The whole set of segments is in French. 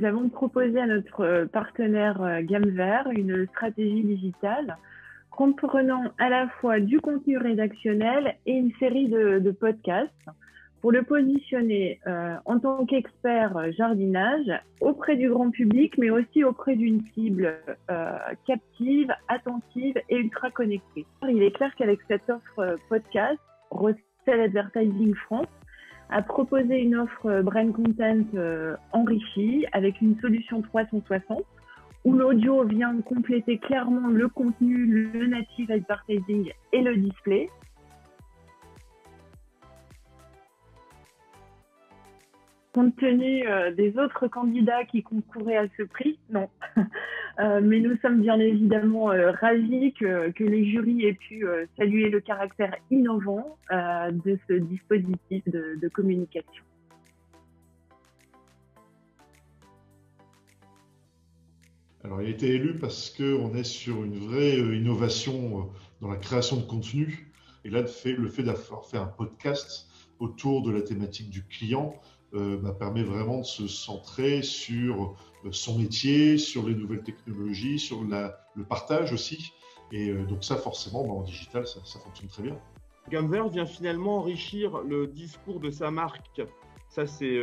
Nous avons proposé à notre partenaire Gamver une stratégie digitale comprenant à la fois du contenu rédactionnel et une série de podcasts pour le positionner en tant qu'expert jardinage auprès du grand public, mais aussi auprès d'une cible captive, attentive et ultra connectée. Il est clair qu'avec cette offre podcast, Recel Advertising France a proposé une offre brand content enrichie avec une solution 360 où l'audio vient compléter clairement le contenu, le native advertising et le display. Compte tenu des autres candidats qui concouraient à ce prix, non. Mais nous sommes bien évidemment ravis que les jurys aient pu saluer le caractère innovant de ce dispositif de communication. Alors, il a été élu parce qu'on est sur une vraie innovation dans la création de contenu. Et là, le fait d'avoir fait un podcast autour de la thématique du client permet vraiment de se centrer sur son métier, sur les nouvelles technologies, sur le partage aussi. Et donc ça, forcément, en digital, ça fonctionne très bien. Gamver vient finalement enrichir le discours de sa marque. Ça, c'est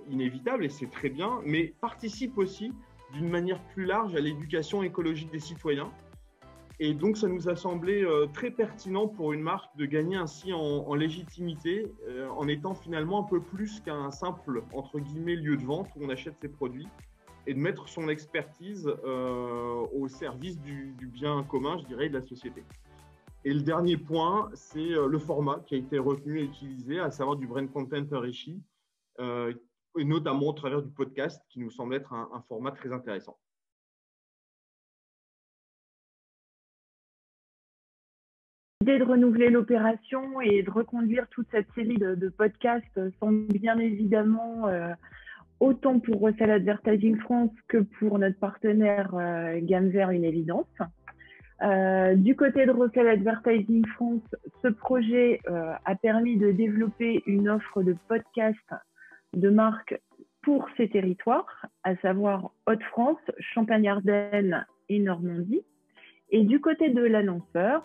inévitable et c'est très bien, mais participe aussi d'une manière plus large à l'éducation écologique des citoyens. Et donc, ça nous a semblé très pertinent pour une marque de gagner ainsi en légitimité, en étant finalement un peu plus qu'un simple, entre guillemets, lieu de vente où on achète ses produits, et de mettre son expertise au service du bien commun, je dirais, de la société. Et le dernier point, c'est le format qui a été retenu et utilisé, à savoir du brand content enrichi, et notamment au travers du podcast, qui nous semble être un format très intéressant. L'idée de renouveler l'opération et de reconduire toute cette série de podcasts sont bien évidemment autant pour Recel Advertising France que pour notre partenaire Gamver une évidence. Du côté de Recel Advertising France, ce projet a permis de développer une offre de podcasts de marques pour ces territoires, à savoir Hauts-de-France, Champagne-Ardenne et Normandie. Et du côté de l'annonceur,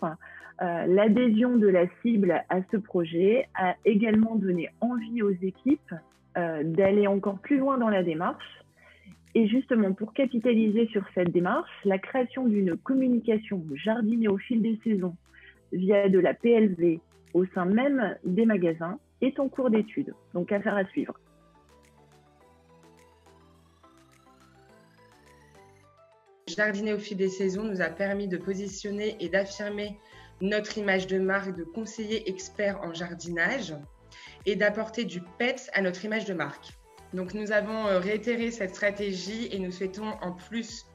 l'adhésion de la cible à ce projet a également donné envie aux équipes d'aller encore plus loin dans la démarche. Et justement, pour capitaliser sur cette démarche, la création d'une communication jardinée au fil des saisons via de la PLV au sein même des magasins est en cours d'étude. Donc, affaire à suivre. Jardiner au fil des saisons nous a permis de positionner et d'affirmer notre image de marque de conseiller expert en jardinage et d'apporter du peps à notre image de marque. Donc nous avons réitéré cette stratégie et nous souhaitons, en plus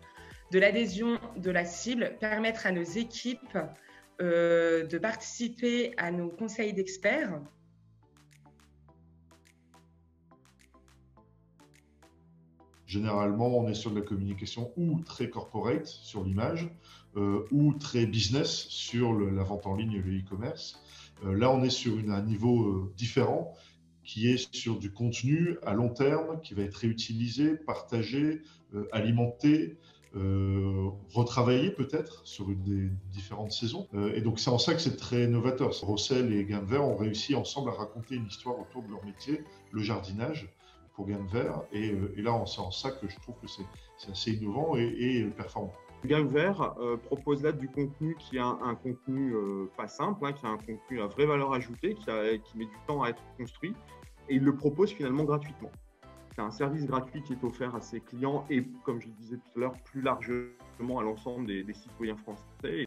de l'adhésion de la cible, permettre à nos équipes de participer à nos conseils d'experts. Généralement, on est sur de la communication ou très corporate sur l'image, ou très business sur la vente en ligne et le e-commerce. Là, on est sur un niveau différent qui est sur du contenu à long terme, qui va être réutilisé, partagé, alimenté, retravaillé peut-être sur des différentes saisons. Et donc c'est en ça que c'est très novateur. Recel et Gamver ont réussi ensemble à raconter une histoire autour de leur métier, le jardinage, pour Gamver. Et là, c'est en ça que je trouve que c'est assez innovant et performant. Gamver propose là du contenu qui a un contenu pas simple, qui a un contenu à vraie valeur ajoutée, qui met du temps à être construit, et il le propose finalement gratuitement. C'est un service gratuit qui est offert à ses clients et, comme je le disais tout à l'heure, plus largement à l'ensemble des citoyens français.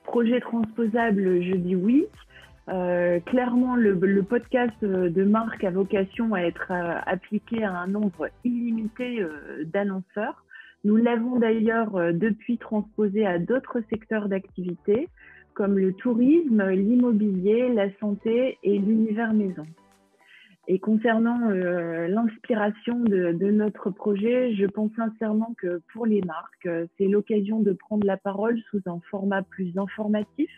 Projet transposable, je dis oui. Clairement, le podcast de marque a vocation à être appliqué à un nombre illimité d'annonceurs. Nous l'avons d'ailleurs depuis transposé à d'autres secteurs d'activité, comme le tourisme, l'immobilier, la santé et l'univers maison. Et concernant l'inspiration de notre projet, je pense sincèrement que pour les marques, c'est l'occasion de prendre la parole sous un format plus informatif,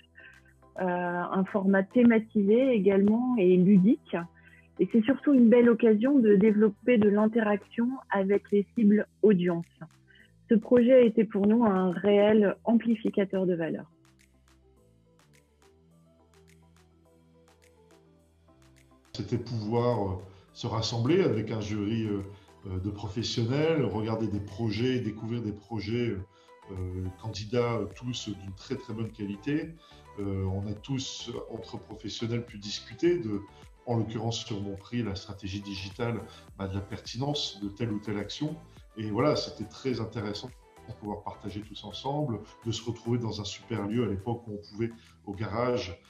un format thématisé également et ludique, Et c'est surtout une belle occasion de développer de l'interaction avec les cibles audience. Ce projet a été pour nous un réel amplificateur de valeur. C'était pouvoir se rassembler avec un jury de professionnels, regarder des projets, découvrir des projets candidats tous d'une très très bonne qualité. On a tous, entre professionnels, pu discuter en l'occurrence sur mon prix, la stratégie digitale, de la pertinence de telle ou telle action. Et voilà, c'était très intéressant de pouvoir partager tous ensemble, de se retrouver dans un super lieu à l'époque où on pouvait, au garage,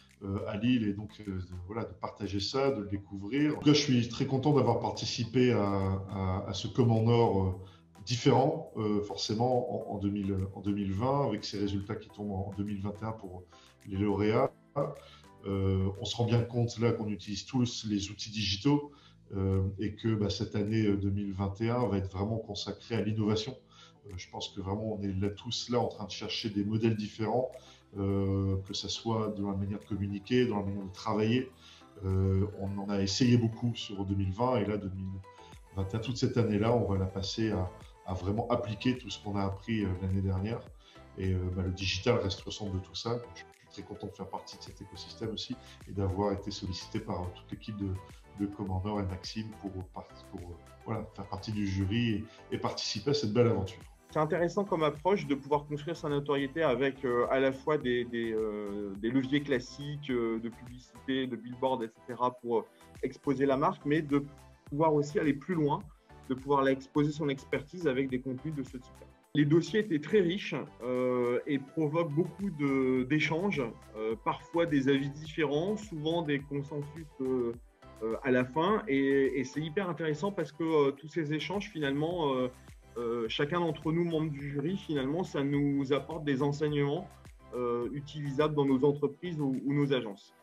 à Lille, et donc voilà, de partager ça, de le découvrir. En tout cas, je suis très content d'avoir participé à ce Comment Nord différent, forcément en 2020, avec ces résultats qui tombent en 2021 pour les lauréats. On se rend bien compte là qu'on utilise tous les outils digitaux et que cette année 2021 va être vraiment consacrée à l'innovation. Je pense que vraiment on est là, tous là en train de chercher des modèles différents, que ce soit dans la manière de communiquer, dans la manière de travailler. On en a essayé beaucoup sur 2020 et là 2021, toute cette année-là, on va la passer à vraiment appliquer tout ce qu'on a appris l'année dernière. Et le digital reste au centre de tout ça. Je suis très content de faire partie de cet écosystème aussi et d'avoir été sollicité par toute l'équipe de Comment Nord et Maxime pour voilà, faire partie du jury et participer à cette belle aventure. C'est intéressant comme approche de pouvoir construire sa notoriété avec à la fois des leviers classiques de publicité, de billboard, etc. pour exposer la marque, mais de pouvoir aussi aller plus loin, de pouvoir exposer son expertise avec des contenus de ce type. Les dossiers étaient très riches et provoquent beaucoup d'échanges, parfois des avis différents, souvent des consensus à la fin. Et c'est hyper intéressant parce que tous ces échanges, finalement, chacun d'entre nous, membres du jury, finalement, ça nous apporte des enseignements utilisables dans nos entreprises ou nos agences.